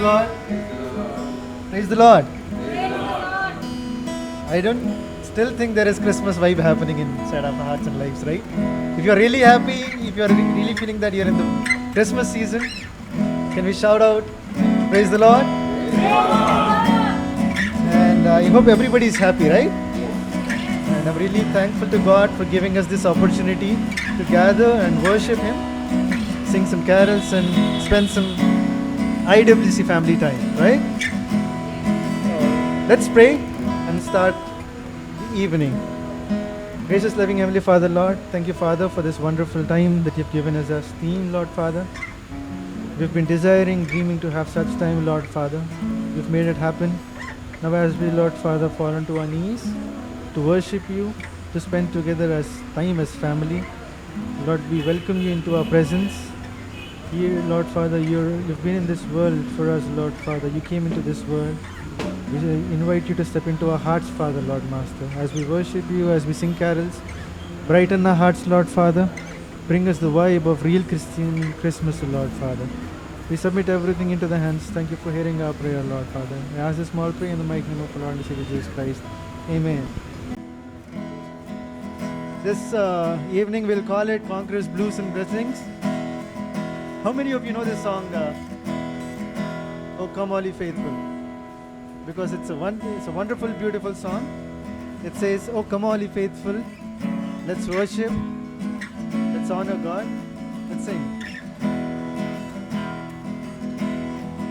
Lord. Praise the Lord. I don't still think there is Christmas vibe happening inside our hearts and lives, right? If you're really happy, if you're really feeling that you're in the Christmas season, can we shout out, praise the Lord? And I hope everybody is happy, right? And I'm really thankful to God for giving us this opportunity to gather and worship Him, sing some carols and spend some IWC family time, right? Let's pray and start the evening. Gracious, loving Heavenly Father, Lord, thank you, Father, for this wonderful time that you've given us as team, Lord Father. We've been desiring, dreaming to have such time, Lord Father. You've made it happen. Now as we, Lord Father, fall onto our knees to worship you, to spend together as time as family, Lord, we welcome you into our presence. Here, Lord Father, you've been in this world for us, Lord Father. You came into this world. We invite you to step into our hearts, Father, Lord Master. As we worship you, as we sing carols, brighten our hearts, Lord Father. Bring us the vibe of real Christian Christmas, Lord Father. We submit everything into the hands. Thank you for hearing our prayer, Lord Father. I ask this small prayer in the mighty name of our Lord and Savior Jesus Christ. Amen. This evening we'll call it Conquerors, Blues and Blessings. How many of you know this song, Oh Come All Ye Faithful? Because it's a wonderful, beautiful song. It says, oh come all ye faithful, let's worship, let's honor God, let's sing.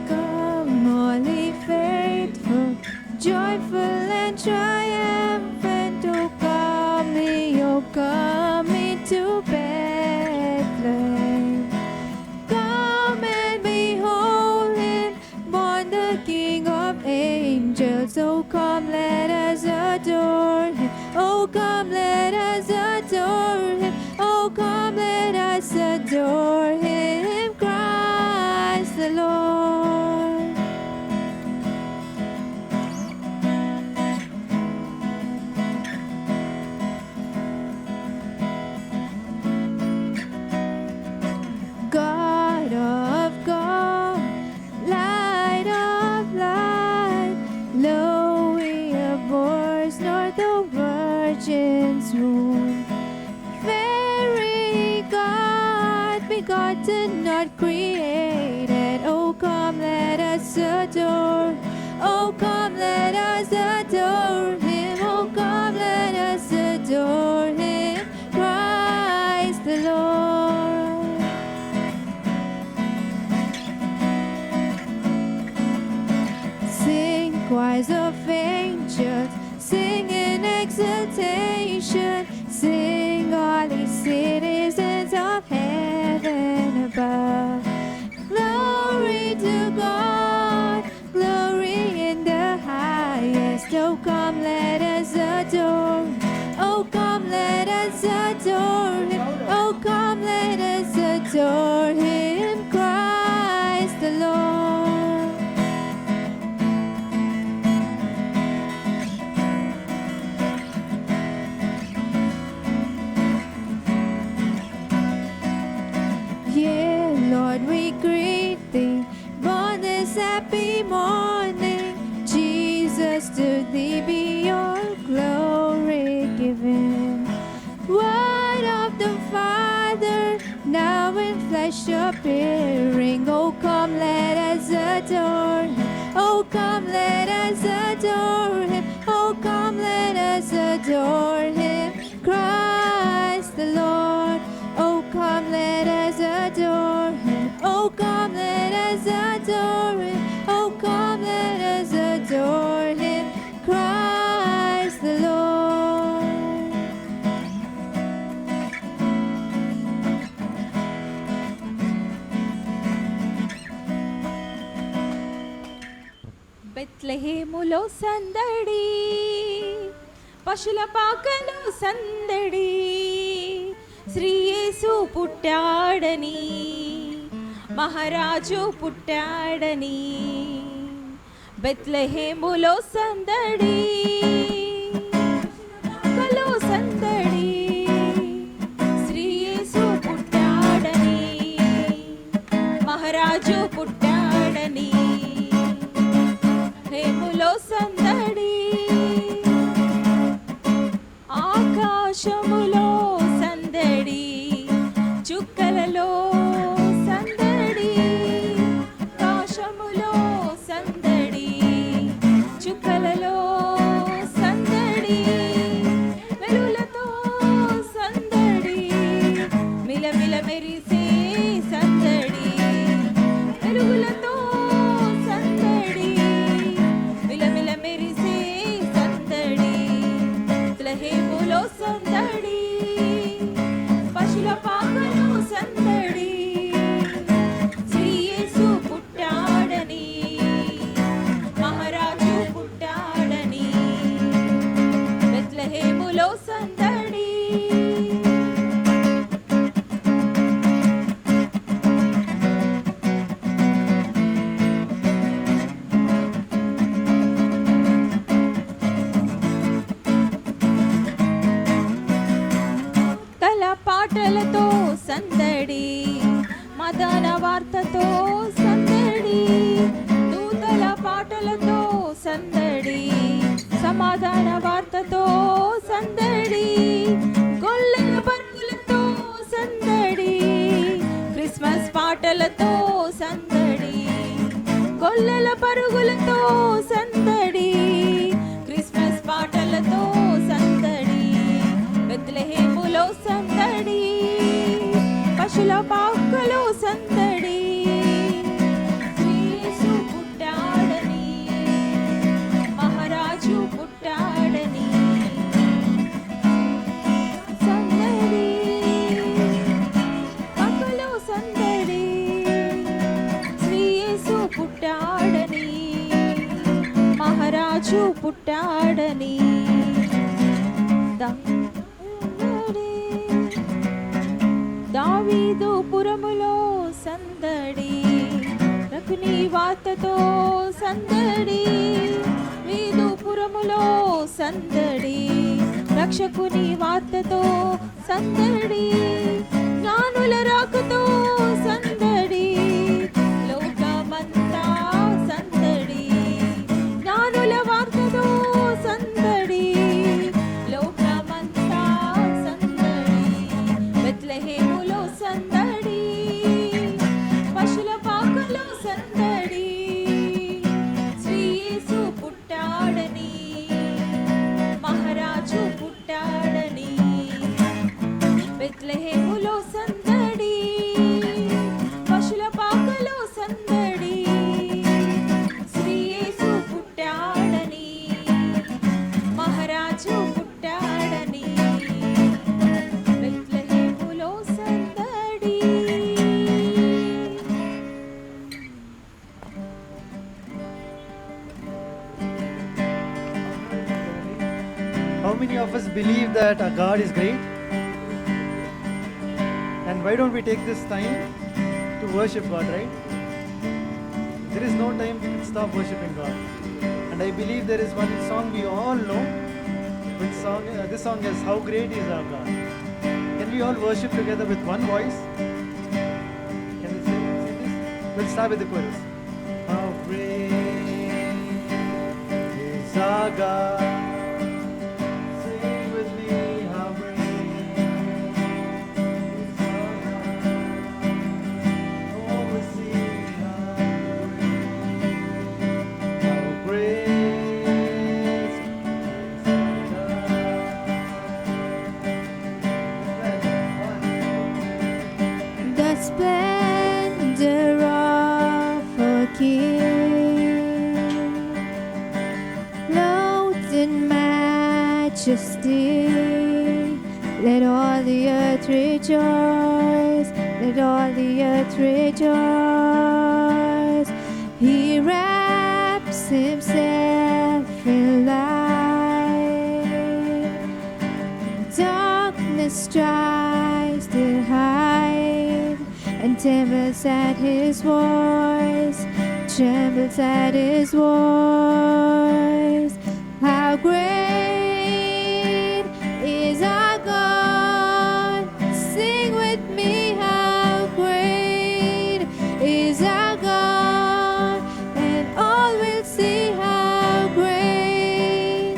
Come all ye faithful, joyful and triumphant, oh come ye to Bethlehem. Come and behold him, born the King of angels. Oh come, let us adore him. Oh come, let us adore him. Oh come, let us adore him, Christ the Lord. God of God, light of light, lo, we abhors nor the Virgin's womb. Very God, begotten, not created. Oh come, let us adore. Oh come, let us adore him. Oh come, let us adore him, Christ the Lord. Sing choirs of angels, sing in exultation, sing all ye citizens of heaven above. Glory to God, glory in the highest. Oh come, let us adore. Oh come, let us adore him. Oh come, let us adore him, Christ the Lord. Yeah, Lord, we greet thee, born this happy morning. Jesus, to thee be your glory given. Word of the Father, now in flesh appearing. Oh come, let us adore him. Oh come, let us adore him. Oh come, let us adore him, Christ the Lord. Oh come, let us adore him. Oh come, let us adore him. Oh come, let us adore him, Christ the Lord. బెత్లెహేములో సందడి, పశుల పాకలో సందడి, శ్రీ యేసు పుట్టాడని, మహారాజు పుట్టాడని. బెత్లెహేములో సందడి, పాకలో సందడి, శ్రీ యేసు పుట్టాడని, మహారాజు పుట్టాడని. ఆకాశములో సందడి, చుక్కలలో సందడి, ఆకాశములో సందడి, చుక్కలలో సందడి, వెలుగులతో సందడి, మిలమిల మెరిసే సందడి, వెలుగులతో సందడి, మిలమిల మెరిసే సందడి, బెత్లెహేములో సందడి, పశుల పాకలో సందడి, శ్రీ యేసు పుట్టాడని, మహారాజు పుట్టాడని, బెత్లెహేములో సందడి. కల పాటలతో సందడి, మదన వార్తతో సందడి, దూతల పాటలతో సందడి, సమాధాన వార్తతో సందడి, గొల్లల పరుగులతో సందడి, క్రిస్మస్ పాటలతో సందడి, గొల్లల పరుగులతో సందడి, క్రిస్మస్ పాటలతో సందడి, బెత్లెహేములో సందడి, పశుల పాకలో సందడి, శ్రీ యేసు పుట్టాడని, మహారాజు పుట్టాడని, సందడి, పాకలో సందడి, శ్రీ యేసు పుట్టాడని, మహారాజు పుట్టాడని. దావీదు పురములో సందడి, రకుని వార్తతో సందడి, వీదు పురములో సందడి, రక్షకుని వార్తతో సందడి, జ్ఞానుల రాకతో సందడి, లోకమంతా సందడి, జ్ఞానుల వార్తతో సందడి, లోకమంతా సందడి, బెత్లెహేములో సందడి, పశుల పాకలో సందడి, శ్రీ యేసు పుట్టాడని, మహారాజు పుట్టాడని, బెత్లెహేములో సందడి, పశుల పాకలో సందడి, శ్రీ యేసు పుట్టాడని, మహారాజు పుట్టాడని, బెత్లెహేములో సందడి. How many of us believe that our God is great? And why don't we take this time to worship God, right? There is no time to stop worshiping God. And I believe there is one song we all know. Which song? This song is How Great Is Our God. Can we all worship together with one voice? Can we sing this? We'll start with the chorus. How great is our God. Sing with me, how great is our God. Oh, we sing how great is our God. The splendor of a king, clothed in majesty, let all the earth rejoice, let all the earth rejoice. He wraps himself in light, darkness tries to hide, and trembles at his voice, trembles at his voice. How great is our God. Sing with me, how great is our God. And all will see how great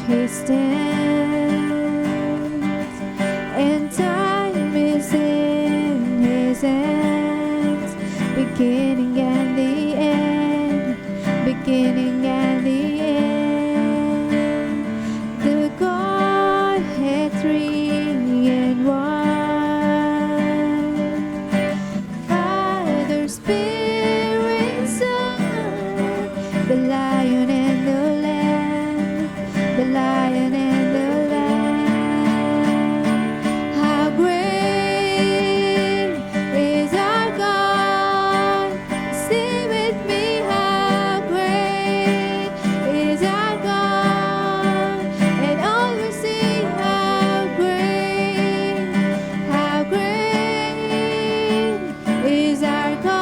He stands, and time is in His hands, beginning and the end, beginning and the end. The Godhead three in one, Father, Spirit, Son, the Lion and the Lamb, the Lion and the Lamb. How great is our God? Sing with me, how great is our God? And all will see how great is our God.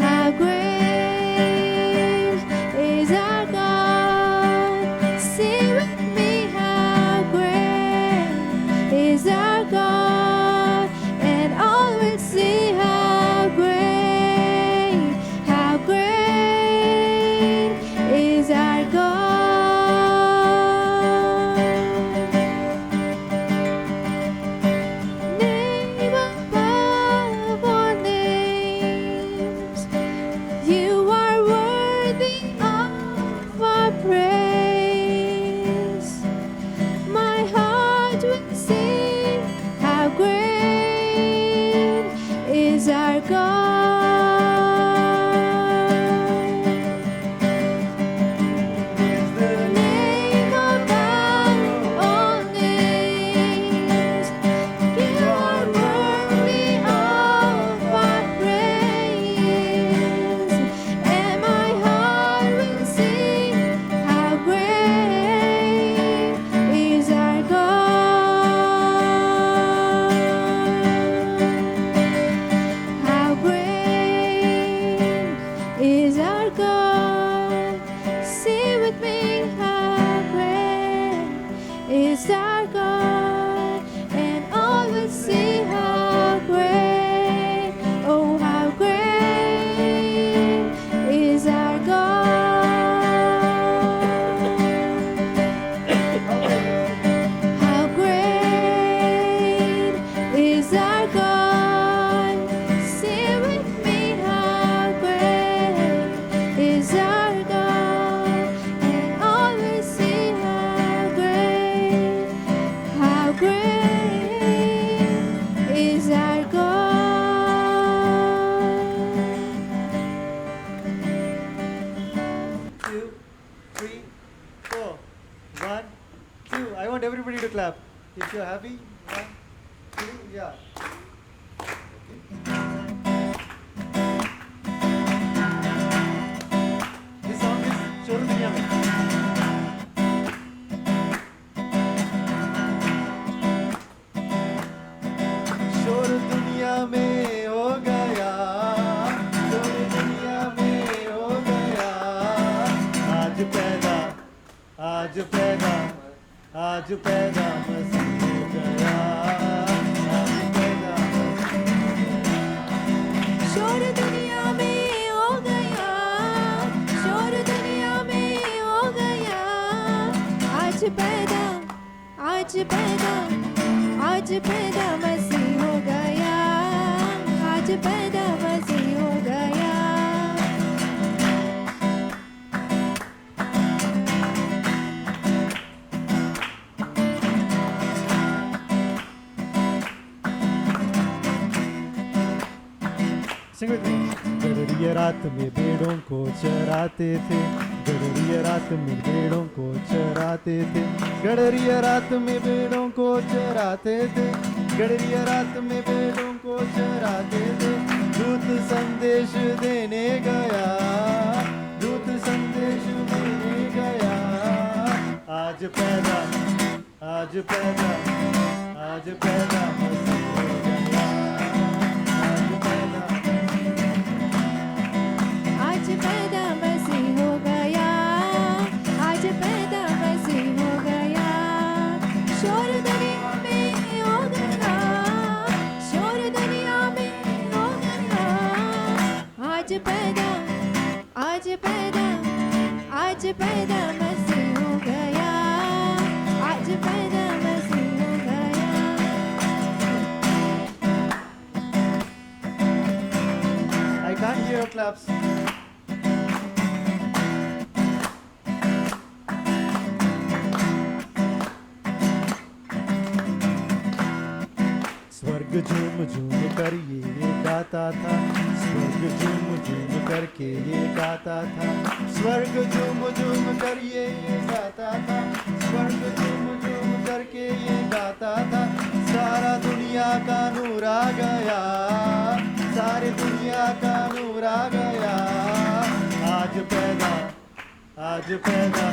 How great is our God? Sing with me, how great is our God? And all will see how great is our God. Name above all names, you are worthy of our praise. My heart will sing, how great is our God. The Name above all names, you are worthy of our praise. And my heart will sing, how great is our God. How great is our God? Sing with me, how great is our God? And all will see how great, oh how great is our God. How great is our God? Sing with me, how great is our God? And all will see how great is our God. 2, 3, 4. 1, 2. I want everybody to clap. If you're happy, 1, 2, yeah. This song is Chor Duniya Mein. शोर दुनिया में हो गया, शोर दुनिया में हो गया। आज पैदा मसीह हो गया। आज पैदा शोर दुनिया में हो गया, शोर दुनिया में हो गया। आज पैदा मसीह हो गया। आज पैदा मसीह हो गया। Sing with me. गडरिया रात में भेड़ों को चराते थे, गडरिया रात में भेड़ों को चराते थे, गडरिया रात में भेड़ों को चराते थे, गडरिया रात में भेड़ों को चराते थे। दूत संदेश देने गया, दूत संदेश देने गया। आज पैदा मसीह हो गया। आज पैदा आज पैदा मसीह हो गया। आज पैदा मसीह हो गया। शोर दुनिया में हो गया, शोर दुनिया में हो गया। आज पैदा आज पैदा मसीह हो गया, आज पैदा मसीह हो गया। I can't hear your claps. स्वर्ग झूम झूम कर ये गाता था, स्वर्ग झूम झूम करके ये गाता था, स्वर्ग झूम झूम कर ये गाता था, स्वर्ग झूम झूम करके ये गाता था। सारा दुनिया का नूर आ गया, सारी दुनिया का नूर आ गया। आज पैदा, आज पैदा,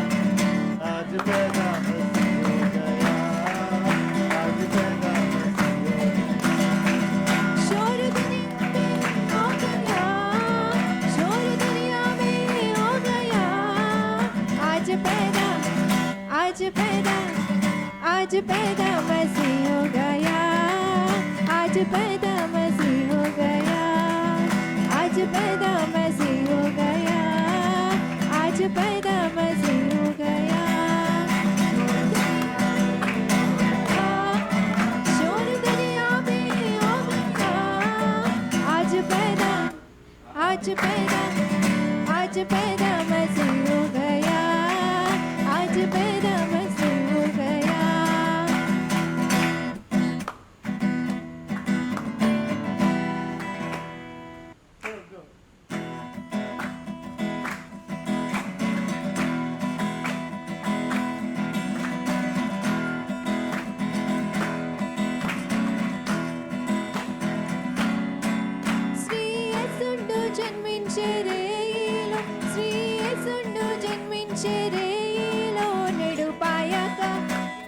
आज पैदा मसीह हो गया, आज पैदा मसीह हो गया। शोर दुनिया में हो गया, शोर दुनिया में हो गया। आज पैदा, आज पैदा, आज पैदा मसीह हो गया, आज पैदा मसीह हो गया, आज पैदा मसीह हो गया, आज पैदा मसीह हो गया। शोर दुनिया में हो गया। आज पैदा, आज पैदा, आज पैदा मसीह हो गया, आज पैदा मसीह हो गया। శ్రీయేసుండు జన్మించే రేయిలో, శ్రీయేసుండు జన్మించే రేయిలో, నేడు పాయక,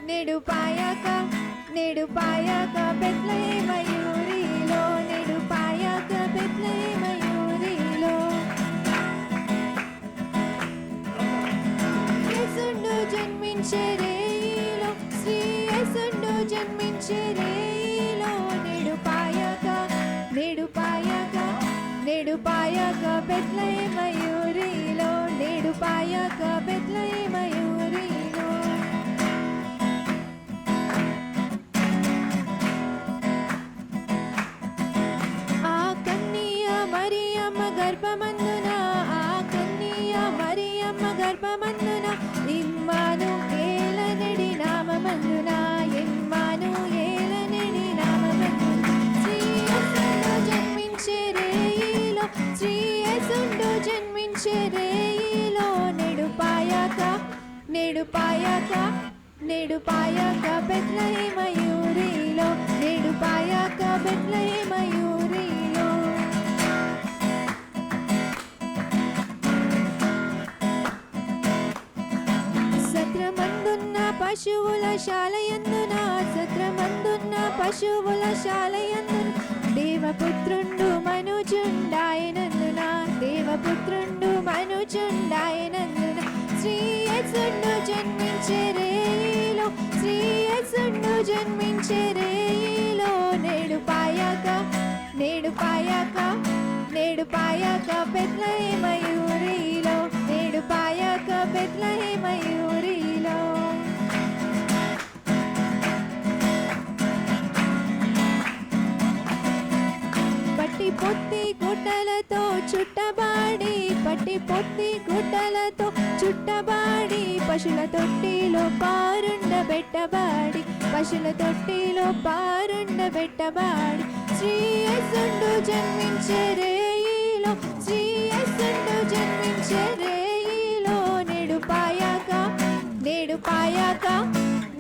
నేడు పాయక, నేడు పాయక బెత్లెహేమ యూరిలో, నేడు పాయక బెత్లెహేమ యూరిలో। యేసుండు జన్మించే రేయిలో, శ్రీయేసుండు జన్మించే రేయిలో, నేడు పాయక, నేడు పాయక, నేడు పాయక బెత్లెహేమ యూరిలో, నేడు పాయక బెత్లెహేమ యూరిలో। ఆ కన్య మరియమ్మ గర్భమందున, ఆ కన్య మరియమ్మ గర్భమందున, ఇమ్మానుయేలనడి నామమందున, ఇమ్మానుయేలనడి నామమందున, శ్రీయేసుండు జన్మించే రేయిలో, శ్రీయేసుండు జన్మించే రేయిలో, నేడు పాయక, నేడు పాయక, నేడు పాయక బెత్లెహేమ యూరిలో, నేడు పాయక బెత్లెహేమ యూరిలో। సత్రమందున్న పశువుల శాలయందున, సత్రమందున్న పశువుల శాలయందున, దేవపుత్రుండు మనుజుండాయనందున, దేవపుత్రుండు మనుజుండాయనందున, శ్రీయేసుండు జన్మించే రేయిలో, శ్రీయేసుండు జన్మించే రేయిలో, నేడు పాయక, నేడు పాయక, నేడు పాయక బెత్లెహేమ యూరిలో, నేడు పాయక బెత్లెహేమ యూరిలో। పట్టి పొత్తి గుడ్డలతో చుట్టబాడి, పట్టి పొత్తి గుడ్డలతో చుట్టబాడి, పశుల తొట్టిలో పారుండబెట్టబాడి, పశుల తొట్టిలో పారుండబెట్టబాడి, శ్రీయేసుండు జన్మించే రేయిలో, శ్రీయేసుండు జన్మించే రేయిలో, నేడు పాయక, నేడు పాయక,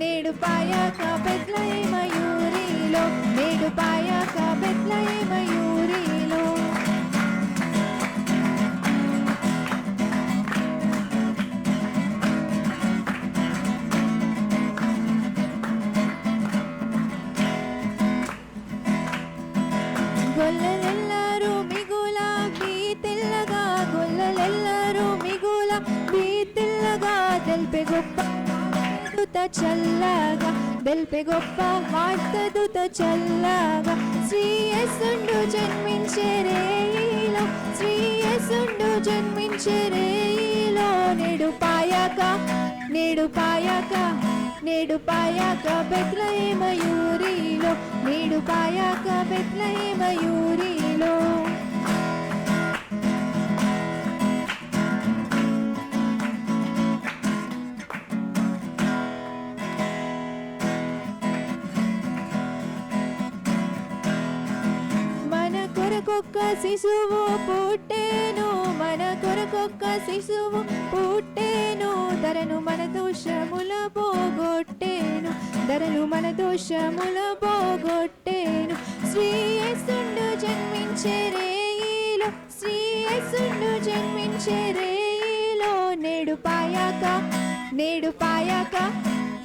నేడు పాయక బెత్లెహేమ యూరిలో, నేడు పాయక బెత్లెహేమ యూరిలో। గొల్లలెల్లరూ మిగుల బీతిల్లగా, గొల్లలెల్లరూ మిగుల బీతిల్లగా, తెల్పే గొప్ప దూత చల్లగా, తెల్పే గొప్ప వార్త దూత చల్లగా, శ్రీయేసుండు జన్మించే రేయిలో, శ్రీయేసుండు జన్మించే జన్మించే రేయిలో నేడు పాయాక నేడు పాయాక నేడు పాయాక బెత్లెహేమ యూరిలో నేడు పాయాక బెత్లెహేమ యూరిలో మన కొరకొక్క శిశువు పుట్టేను మన కొరకొక్క శిశువు పుట్టేను ధరను మన దోషముల పోగొట్టేను ధరను మన దోషముల పోగొట్టేను శ్రీ యేసుండు జన్మించే రేయిలో శ్రీ యేసుండు జన్మించే రేయిలో నేడు పాయాక నేడు పాయాక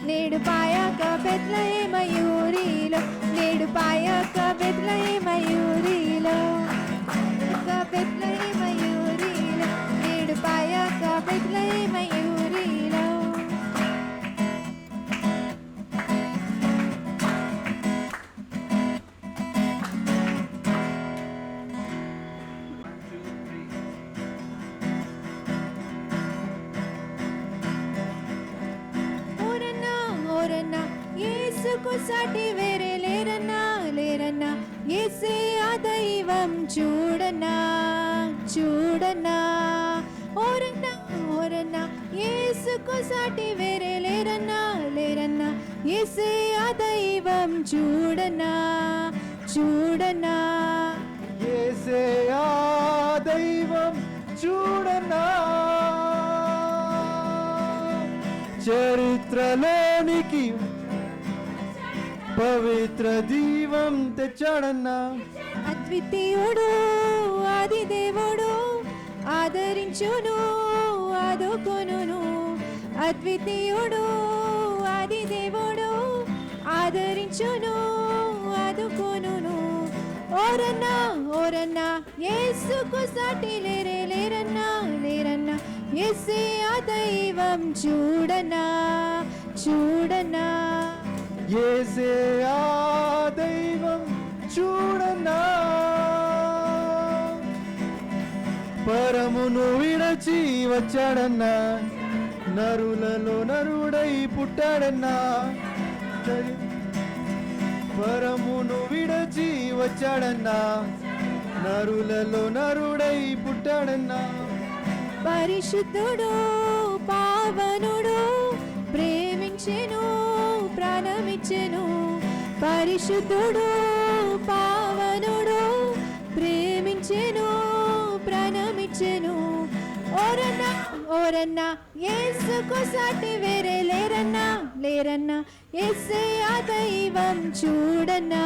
నేడు పాయాక బెత్లెహేమ యూరిలో నేడు పాయాక బెత్లెహేమ యూరిలో బెత్లెహేమ యూరిలో నేడు పాయాక బెత్లెహేమ యూరిలో ఓరన్నా ఓరన్నా యేసుకు సాటి వేరే లేరన్నా లేరన్నా యేసే ఆ దైవం చూడన్నా చూడన్నా ఓరన్నా ఓరన్నా యేసుకు సాటి వేరే లేరన్నా లేరన్నా యేసే ఆ దైవం చూడన్నా చూడన్నా యేసే ఆ దైవం చూడనా చరిత్రలోనికి పవిత్ర దీవం తెచ్చాడన్నా అద్వితీయుడు ఆది దేవుడు ఆదరించును ఆదుకొనును అద్వితీయుడు ఆది దేవుడు ఆదరించును ఆదుకొనును ఓరన్నా ఓరన్నా యేసుకు సాటి లేరే లేరన్నా లేరన్నా యేసే ఆ దైవం చూడనా చూడనా యేసే ఆ దైవం చూడనా పరమును విడచి వచ్చాడన్నా నరులలో నరుడై పుట్టాడన్నా పరమును విడచి వచ్చాడన్నా నరులలో నరుడై పుట్టాడన్నా పరిశుద్ధుడు పావనుడు ప్రేమించెను ప్రాణమిచ్చెను పరిశుద్ధుడు పావనుడు ప్రేమించెను ప్రాణమిచ్చెను ఓరన్నా ఓరన్నా యేసుకు సాటి వేరే లేరన్నా లేరన్నా యేసే ఆ దైవం చూడన్నా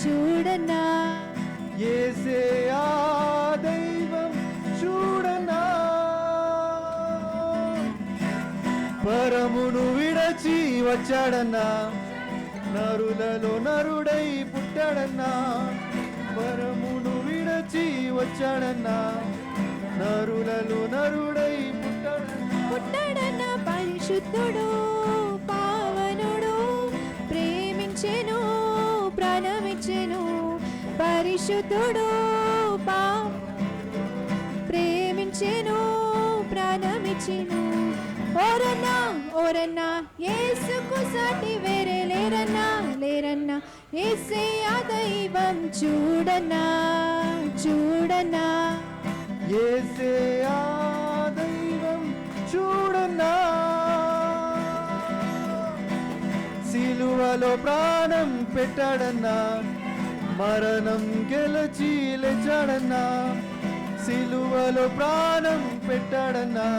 చూడన్నా యేసే ఆ దైవం చూడనా పరమును విడచి వచ్చాడన్నా నరులలో నరుడై పుట్టాడన్నా పరమును విడచి వచ్చాడన్నా నరులలో నరుడై పుట్టాడన్నా పరిశుద్ధుడు పావనుడు ప్రేమించెను ప్రాణమిచ్చెను పరిశుద్ధుడు ప్రేమించెను ప్రాణమిచ్చెను ఓరన్నా ఓరన్నా యేసుకు సాటి వేరే లేరన్నా లేరన్నా యేసే ఆ దైవం చూడనా చూడనా యేసే ఆ దైవం చూడనా సిలువలో ప్రాణం పెట్టాడన్నా మరణం గెలిచి లేచాడన్నా సిలువలో ప్రాణం పెట్టాడన్నా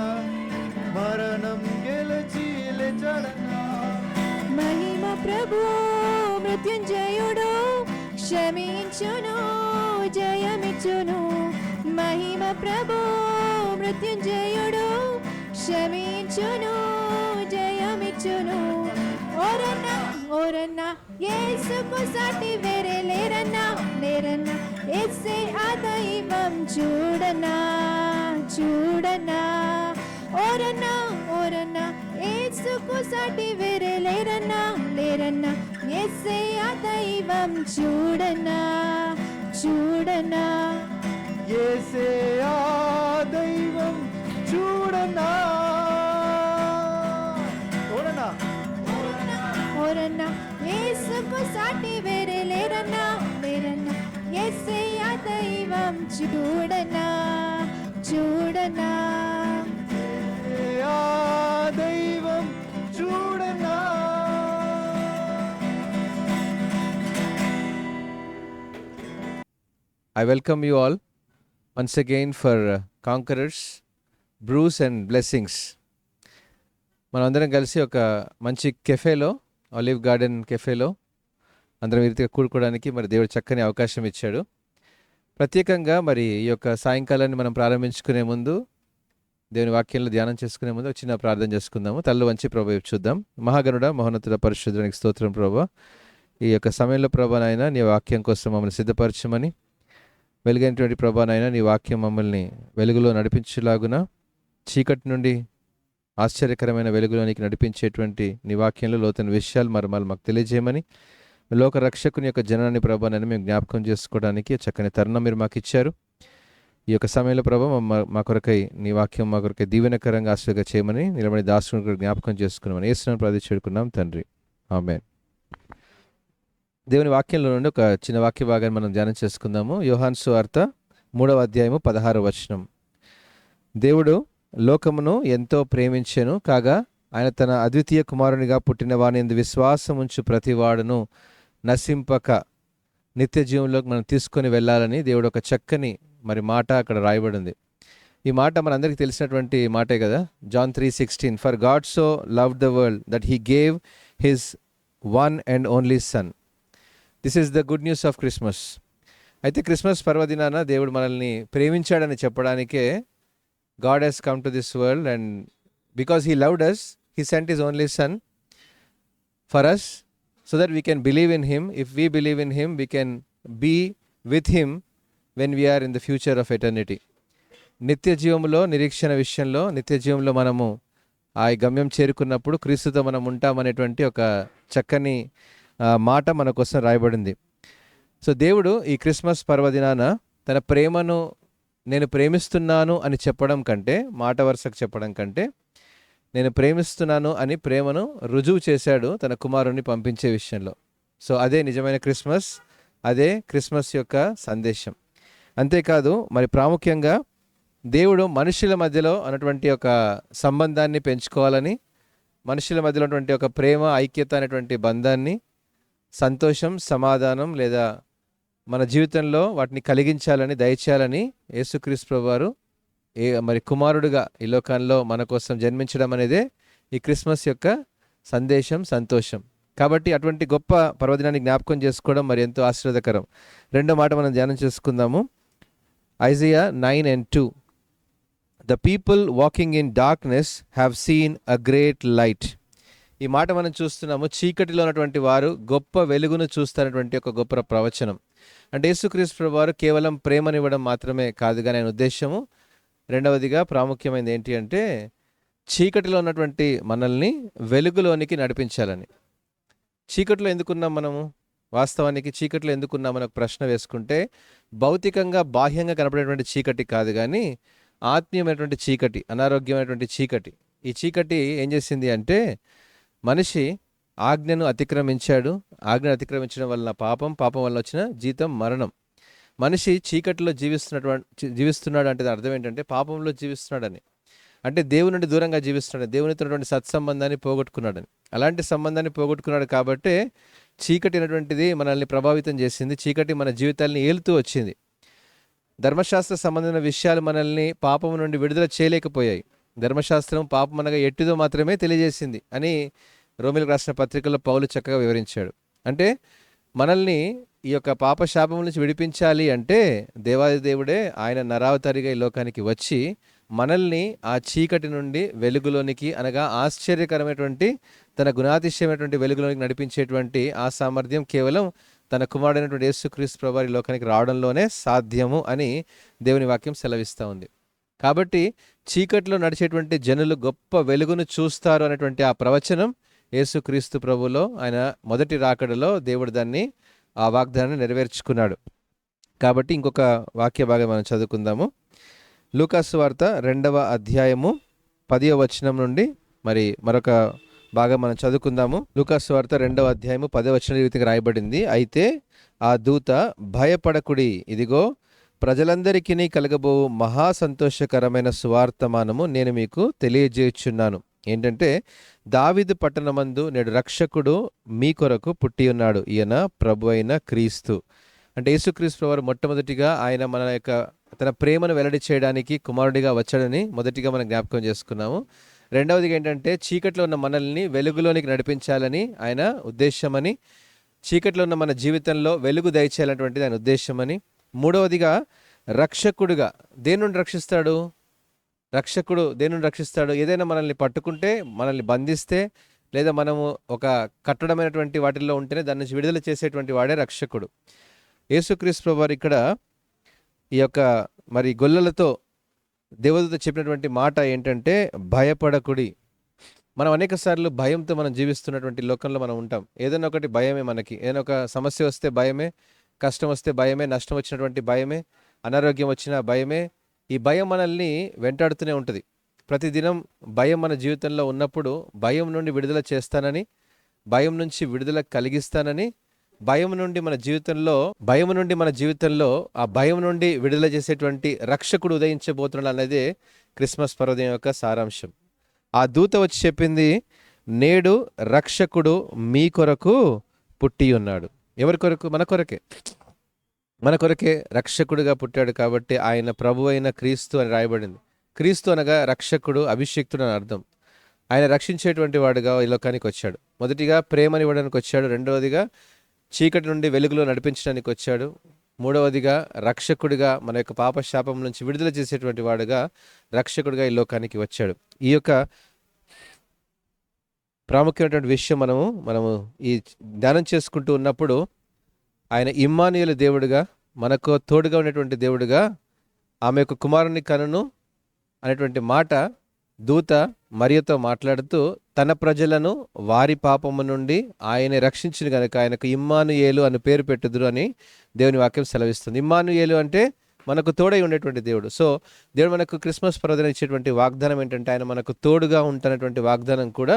మరణం గెలిచి లేచాడన్నా మహిమ ప్రభు మృత్యుంజయుడు క్షమించును జయమిచ్చును మహిమ ప్రభు మృత్యుంజయుడు క్షమించును జయమిచ్చును ఓరన్నా ఓరన్నా యేసుకు సాటి వేరే లేరన్నా లేరన్నా యేసే ఆ దైవం చూడనా చూడనా ఓరన్నా ఓరన్నా యేసుకు సాటి వేరే లేరన్నా లేరన్నా యేసే ఆ దైవం చూడనా చూడనా యేసే ఆ దైవం I welcome you all once again for Conquerors, Brews and Blessings. మనందరం కలిసి ఒక మంచి కెఫేలో, ఆలివ్ గార్డెన్ కెఫేలో అందరం ఈ రీతిగా కూడుకోవడానికి మరి దేవుడు చక్కని అవకాశం ఇచ్చాడు. ప్రత్యేకంగా మరి ఈ యొక్క సాయంకాలాన్ని మనం ప్రారంభించుకునే ముందు, దేవుని వాక్యంలో ధ్యానం చేసుకునే ముందు ఒక చిన్న ప్రార్థన చేసుకుందాము. తల్లు వంచి ప్రభు వైపు చూద్దాం. మహాగణుడ, మహోన్నతుడ, పరిశుద్ధునికి స్తోత్రం ప్రభా. ఈ యొక్క సమయంలో ప్రభా నాయన నీ వాక్యం కోసం మమ్మల్ని సిద్ధపరచమని, వెలుగైనటువంటి ప్రభా నాయన నీ వాక్యం మమ్మల్ని వెలుగులో నడిపించేలాగున, చీకటి నుండి ఆశ్చర్యకరమైన వెలుగులోనికి నడిపించేటువంటి నీ వాక్యంలో లోతైన విషయాలు మర్మాలు మాకు తెలియజేయమని, లోక రక్షకుని యొక్క జనాన్ని ప్రభా నన్ను మేము జ్ఞాపకం చేసుకోవడానికి చక్కని తరుణం మీరు మాకు ఇచ్చారు. ఈ యొక్క సమయంలో ప్రభా మా కొరకై నీ వాక్యం మా కొరకై దీవెనకరంగా ఆశ్రయంగా చేయమని, నిలబడి దాసుని జ్ఞాపకం చేసుకున్నామని యేసునామమున ప్రార్థించుకుంటున్నాం తండ్రి, ఆమేన్. దేవుని వాక్యంలో నుండి ఒక చిన్న వాక్య భాగాన్ని మనం ధ్యానం చేసుకుందాము. యోహాను సువార్త 3వ అధ్యాయము 16వ వచనం. దేవుడు లోకమును ఎంతో ప్రేమించెను, కాగా ఆయన తన అద్వితీయ కుమారునిగా పుట్టిన వాని యందు విశ్వాసం ఉంచు ప్రతివాడును నశింపక నిత్య జీవంలోకి మనం తీసుకొని వెళ్ళాలని దేవుడు ఒక చక్కని మరి మాట అక్కడ రాయబడింది. ఈ మాట మనందరికీ తెలిసినటువంటి మాటే కదా. John 3:16, for God so loved the world that he gave his one and only son. This is the good news of Christmas. అయితే క్రిస్మస్ పర్వదినాన దేవుడు మనల్ని ప్రేమించాడని చెప్పడానికే God has come to this world, and because he loved us, he sent his only son for us, so that we can believe in him. If we believe in him, we can be with him when we are in the future of eternity. నిత్య జీవంలో, నిరీక్షణ విషయంలో, నిత్య జీవంలో మనము ఆ గమ్యం చేరుకున్నప్పుడు క్రీస్తుతో మనం ఉంటామనేటువంటి ఒక చక్కని మాట మన కోసం రాయబడింది. సో దేవుడు ఈ క్రిస్మస్ పర్వదినాన తన ప్రేమను నేను ప్రేమిస్తున్నాను అని చెప్పడం కంటే, మాట వరుసకు చెప్పడం కంటే, నేను ప్రేమిస్తున్నాను అని ప్రేమను రుజువు చేశాడు తన కుమారుణ్ణి పంపించే విషయంలో. సో అదే నిజమైన క్రిస్మస్, అదే క్రిస్మస్ యొక్క సందేశం. అంతేకాదు మరి ప్రాముఖ్యంగా దేవుడు మనుషుల మధ్యలో అన్నటువంటి ఒక సంబంధాన్ని పెంచుకోవాలని, మనుషుల మధ్యలో ఉన్నటువంటి ఒక ప్రేమ, ఐక్యత అనేటువంటి బంధాన్ని, సంతోషం, సమాధానం లేదా మన జీవితంలో వాటిని కలిగించాలని, దయచేయాలని యేసుక్రీస్తు ప్రభువారు మరి కుమారుడుగా ఈ లోకంలో మన కోసం జన్మించడం అనేదే ఈ క్రిస్మస్ యొక్క సందేశం, సంతోషం. కాబట్టి అటువంటి గొప్ప పర్వదినాన్ని జ్ఞాపకం చేసుకోవడం మరి ఎంతో ఆశీర్వాదకరం. రెండో మాట మనం ధ్యానం చేసుకుందాము. Isaiah 9:2, the people walking in darkness have seen a great light. ఈ మాట మనం చూస్తున్నాము. చీకటిలో ఉన్నటువంటి వారు గొప్ప వెలుగును చూస్తున్నటువంటి ఒక గొప్ప ప్రవచనం. అంటే యేసుక్రీస్తు ప్రభువారు కేవలం ప్రేమనివ్వడం మాత్రమే కాదుగా ఆయన ఉద్దేశము. రెండవదిగా ప్రాముఖ్యమైనది ఏంటి అంటే, చీకటిలో ఉన్నటువంటి మనల్ని వెలుగులోనికి నడిపించాలని. చీకటిలో ఎందుకున్నాం మనము? వాస్తవానికి చీకటిలో ఎందుకున్నాం మనకు ప్రశ్న వేసుకుంటే, భౌతికంగా బాహ్యంగా కనపడేటువంటి చీకటి కాదు, కానీ ఆత్మీయమైనటువంటి చీకటి, అనారోగ్యమైనటువంటి చీకటి. ఈ చీకటి ఏం చేసింది అంటే, మనిషి ఆజ్ఞను అతిక్రమించాడు. ఆజ్ఞను అతిక్రమించడం వలన పాపం, పాపం వల్ల వచ్చిన జీతం మరణం. మనిషి చీకటిలో జీవిస్తున్నాడు అంటే అర్థం ఏంటంటే పాపంలో జీవిస్తున్నాడని, అంటే దేవుని నుండి దూరంగా జీవిస్తున్నాడు, దేవునితో ఉన్నటువంటి సత్సంబంధాన్ని పోగొట్టుకున్నాడని. అలాంటి సంబంధాన్ని పోగొట్టుకున్నాడు కాబట్టే చీకటి అనేటువంటిది మనల్ని ప్రభావితం చేసింది. చీకటి మన జీవితాల్ని ఏలుతూ వచ్చింది. ధర్మశాస్త్ర సంబంధమైన విషయాలు మనల్ని పాపం నుండి విడుదల చేయలేకపోయాయి. ధర్మశాస్త్రం పాపం అనగా ఎట్టిదో మాత్రమే తెలియజేసింది అని రోమిలకు రాసిన పత్రికలో పౌలు చక్కగా వివరించాడు. అంటే మనల్ని ఈ యొక్క పాపశాపం నుంచి విడిపించాలి అంటే దేవాది దేవుడే ఆయన నరావతారిగా ఈ లోకానికి వచ్చి మనల్ని ఆ చీకటి నుండి వెలుగులోనికి, అనగా ఆశ్చర్యకరమైనటువంటి తన గుణాతిశయమైనటువంటి వెలుగులోనికి నడిపించేటువంటి ఆ సామర్థ్యం కేవలం తన కుమారుడైనటువంటి యేసుక్రీస్తు ప్రభువారు ఈ లోకానికి రావడంలోనే సాధ్యము అని దేవుని వాక్యం సెలవిస్తూ ఉంది. కాబట్టి చీకట్లో నడిచేటువంటి జనులు గొప్ప వెలుగును చూస్తారు అనేటువంటి ఆ ప్రవచనం యేసుక్రీస్తు ప్రభువులో, ఆయన మొదటి రాకడలో దేవుడు దాన్ని, ఆ వాగ్దానాన్ని నెరవేర్చుకున్నాడు. కాబట్టి ఇంకొక వాక్య భాగం మనం చదువుకుందాము. లూకాసు సువార్త 2వ అధ్యాయము 10వ వచనం నుండి మరి మరొక భాగం మనం చదువుకుందాము. లూకాసు సువార్త 2వ అధ్యాయము 10వ వచనం ఈ రీతిగా రాయబడింది. అయితే ఆ దూత, భయపడకుడి, ఇదిగో ప్రజలందరికీ కలగబో మహా సంతోషకరమైన సువార్తమానము నేను మీకు తెలియజేయుచున్నాను. ఏంటంటే, దావీదు పట్టణమందు నేడు రక్షకుడు మీ కొరకు పుట్టి ఉన్నాడు, ఈయన ప్రభు అయిన క్రీస్తు. అంటే యేసుక్రీస్తు ప్రభువారు మొట్టమొదటిగా ఆయన మన యొక్క తన ప్రేమను వెల్లడి చేయడానికి కుమారుడిగా వచ్చాడని మొదటిగా మనం జ్ఞాపకం చేసుకున్నాము. రెండవదిగా ఏంటంటే చీకట్లో ఉన్న మనల్ని వెలుగులోనికి నడిపించాలని ఆయన ఉద్దేశమని, చీకట్లో ఉన్న మన జీవితంలో వెలుగు దయచేయాలన్నటువంటిది ఆయన ఉద్దేశమని. మూడవదిగా రక్షకుడుగా దేని నుండి రక్షిస్తాడు? రక్షకుడు దేని నుండి రక్షిస్తాడు? ఏదైనా మనల్ని పట్టుకుంటే, మనల్ని బంధిస్తే, లేదా మనము ఒక కట్టడమైనటువంటి వాటిల్లో ఉంటేనే దాని నుంచి విడుదల చేసేటువంటి వాడే రక్షకుడు. యేసుక్రీస్తు ప్రభువారు ఇక్కడ ఈ యొక్క మరి గొల్లలతో దేవదూత చెప్పినటువంటి మాట ఏంటంటే భయపడకుడి. మనం అనేక సార్లు భయంతో మనం జీవిస్తున్నటువంటి లోకంలో మనం ఉంటాం. ఏదైనా ఒకటి భయమే మనకి. ఏదైనా ఒక సమస్య వస్తే భయమే, కష్టం వస్తే భయమే, నష్టం వచ్చినటువంటి భయమే, అనారోగ్యం వచ్చిన భయమే. ఈ భయం మనల్ని వెంటాడుతూనే ఉంటుంది. ప్రతిదినం భయం మన జీవితంలో ఉన్నప్పుడు భయం నుండి విడుదల చేస్తానని, భయం నుంచి విడుదల కలిగిస్తానని, భయం నుండి మన జీవితంలో ఆ భయం నుండి విడుదల చేసేటువంటి రక్షకుడు ఉదయించబోతున్నాడు అన్నదే క్రిస్మస్ పర్వదినం యొక్క సారాంశం. ఆ దూత వచ్చి చెప్పింది, నేడు రక్షకుడు మీ కొరకు పుట్టి ఉన్నాడు. ఎవరి కొరకు? మన కొరకే రక్షకుడుగా పుట్టాడు. కాబట్టి ఆయన ప్రభు అయిన క్రీస్తు అని రాయబడింది. క్రీస్తు అనగా రక్షకుడు, అభిషిక్తుడు అని అర్థం. ఆయన రక్షించేటువంటి వాడుగా ఈ లోకానికి వచ్చాడు. మొదటిగా ప్రేమని ఇవ్వడానికి వచ్చాడు. రెండవదిగా చీకటి నుండి వెలుగులో నడిపించడానికి వచ్చాడు. మూడవదిగా రక్షకుడిగా, మన యొక్క పాప శాపం నుంచి విడుదల చేసేటువంటి వాడుగా రక్షకుడిగా ఈ లోకానికి వచ్చాడు. ఈ యొక్క ప్రాముఖ్యమైనటువంటి విషయం మనము ఈ ధ్యానం చేసుకుంటూ ఉన్నప్పుడు ఆయన ఇమ్మానుయేలు దేవుడుగా, మనకు తోడుగా ఉన్నటువంటి దేవుడుగా, ఆమె యొక్క కుమారుని కనును అనేటువంటి మాట దూత మరియతో మాట్లాడుతూ తన ప్రజలను వారి పాపము నుండి ఆయన రక్షించిన కనుక ఆయనకు ఇమ్మానుయేలు అని పేరు పెట్టుదురు అని దేవుని వాక్యం సెలవిస్తుంది. ఇమ్మానుయేలు అంటే మనకు తోడై ఉండేటువంటి దేవుడు. సో దేవుడు మనకు క్రిస్మస్ పర్వదినం ఇచ్చేటువంటి వాగ్దానం ఏంటంటే ఆయన మనకు తోడుగా ఉంటున్నటువంటి వాగ్దానం కూడా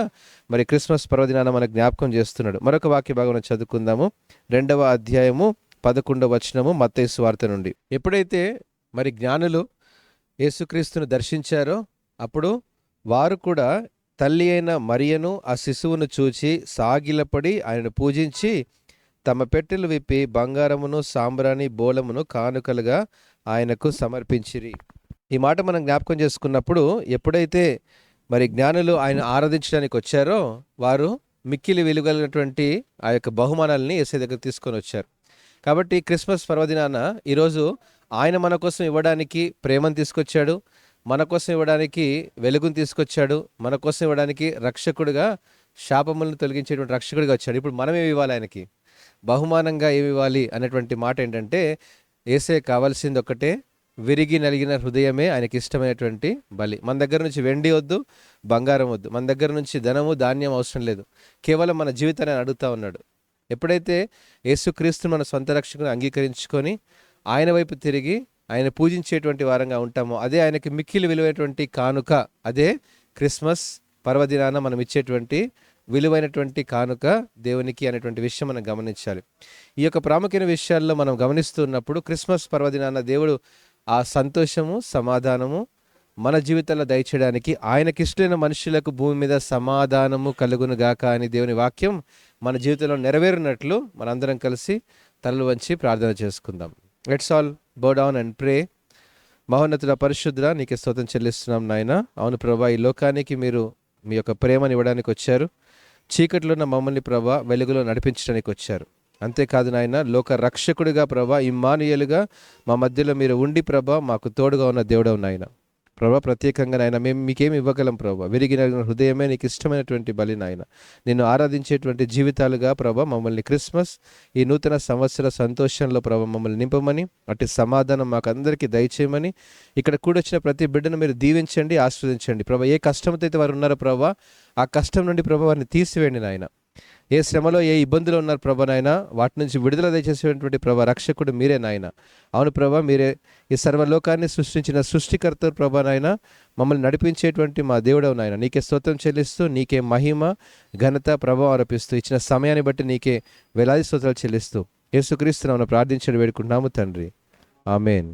మరి క్రిస్మస్ పర్వదినాన మనకు జ్ఞాపకం చేస్తున్నాడు. మరొక వాక్య భాగం చదువుకుందాము. 2వ అధ్యాయము 11వ వచనము మత్తయి సువార్త నుండి. ఎప్పుడైతే మరి జ్ఞానులు యేసుక్రీస్తును దర్శించారో అప్పుడు వారు కూడా తల్లి అయిన మరియను ఆ శిశువును చూచి సాగిలపడి ఆయనను పూజించి తమ పెట్టెలు విప్పి బంగారమును సాంబ్రాణి బోళమును కానుకలుగా ఆయనకు సమర్పించిరి. ఈ మాట మనం జ్ఞాపకం చేసుకున్నప్పుడు ఎప్పుడైతే మరి జ్ఞానులు ఆయన ఆరాధించడానికి వచ్చారో వారు మిక్కిలి విలువైనటువంటి ఆ యొక్క బహుమానాలని యేసయ్య దగ్గర తీసుకొని వచ్చారు. కాబట్టి క్రిస్మస్ పర్వదినాన ఈరోజు ఆయన మన కోసం ఇవ్వడానికి ప్రేమను తీసుకొచ్చాడు, మన కోసం ఇవ్వడానికి వెలుగును తీసుకొచ్చాడు, మన కోసం ఇవ్వడానికి రక్షకుడిగా, శాపములను తొలగించేటువంటి రక్షకుడిగా వచ్చాడు. ఇప్పుడు మనం ఏమి ఇవ్వాలి ఆయనకి? బహుమానంగా ఏమి ఇవ్వాలి అనేటువంటి మాట ఏంటంటే యేసయ్య కావాల్సింది ఒకటే, విరిగి నలిగిన హృదయమే ఆయనకి ఇష్టమైనటువంటి బలి. మన దగ్గర నుంచి వెండి వద్దు, బంగారం వద్దు, మన దగ్గర నుంచి ధనము ధాన్యం అవసరం లేదు. కేవలం మన జీవితాన్ని ఆయన అడుగుతా ఉన్నాడు. ఎప్పుడైతే యేసుక్రీస్తును మన సొంత రక్షకుని అంగీకరించుకొని ఆయన వైపు తిరిగి ఆయన పూజించేటువంటి వారంగా ఉంటామో అదే ఆయనకి మిక్కిలి విలువైనటువంటి కానుక. అదే క్రిస్మస్ పర్వదినాన మనం ఇచ్చేటువంటి విలువైనటువంటి కానుక దేవునికి అనేటువంటి విషయం మనం గమనించాలి. ఈ యొక్క ప్రాముఖ్యమైన విషయాల్లో మనం గమనిస్తున్నప్పుడు క్రిస్మస్ పర్వదినాన దేవుడు ఆ సంతోషము, సమాధానము మన జీవితాల్లో దయచేయడానికి ఆయనకిష్టమైన మనుషులకు భూమి మీద సమాధానము కలుగును గాక అని దేవుని వాక్యం మన జీవితంలో నెరవేరినట్లు మనందరం కలిసి తలలు వంచి ప్రార్థన చేసుకుందాం. లెట్స్ ఆల్ బో డౌన్ అండ్ ప్రే. మహోన్నతుడ, పరిశుద్ధుడా, నీకే స్తోత్రం చెల్లిస్తున్నాం నాయన. అవును ప్రభా, ఈ లోకానికి మీరు మీ యొక్క ప్రేమను ఇవ్వడానికి వచ్చారు. చీకట్లో ఉన్న మమ్మల్ని ప్రభా వెలుగులో నడిపించడానికి వచ్చారు. అంతేకాదు నాయన, లోక రక్షకుడిగా ప్రభా ఇమ్మానుయేలుగా మా మధ్యలో మీరు ఉండి ప్రభా మాకు తోడుగా ఉన్న దేవుడవు నాయన. ప్రభా ప్రత్యేకంగా నాయన మేము మీకేమి ఇవ్వగలం ప్రభా? విరిగిన హృదయమే నీకు ఇష్టమైనటువంటి బలి నాయన. నిన్ను ఆరాధించేటువంటి జీవితాలుగా ప్రభా మమ్మల్ని క్రిస్మస్ ఈ నూతన సంవత్సర సంతోషంలో ప్రభా మమ్మల్ని నింపమని, అట్టి సమాధానం మాకు అందరికీ దయచేయమని, ఇక్కడ కూడొచ్చిన ప్రతి బిడ్డను మీరు దీవించండి, ఆస్వాదించండి ప్రభా. ఏ కష్టంతో అయితే వారు ఉన్నారో ప్రభా ఆ కష్టం నుండి ప్రభా వారిని తీసివేయండి నాయన. ఏ శ్రమలో ఏ ఇబ్బందులు ఉన్నారు ప్రభా నాయన, వాటి నుంచి విడుదల దయచేసేటువంటి ప్రభా రక్షకుడు మీరే నాయన. అవును ప్రభా, మీరే ఈ సర్వలోకాన్ని సృష్టించిన సృష్టికర్త ప్రభా నాయన. మమ్మల్ని నడిపించేటువంటి మా దేవుడవు నాయన. నీకే స్తోత్రం చెల్లిస్తూ, నీకే మహిమ ఘనత ప్రభావం అర్పిస్తూ, ఇచ్చిన సమయాన్ని బట్టి నీకే వేలాది స్తోత్రాలు చెల్లిస్తూ యేసుక్రీస్తు నామమున ప్రార్థించడం వేడుకుంటున్నాము తండ్రి. ఆమేన్.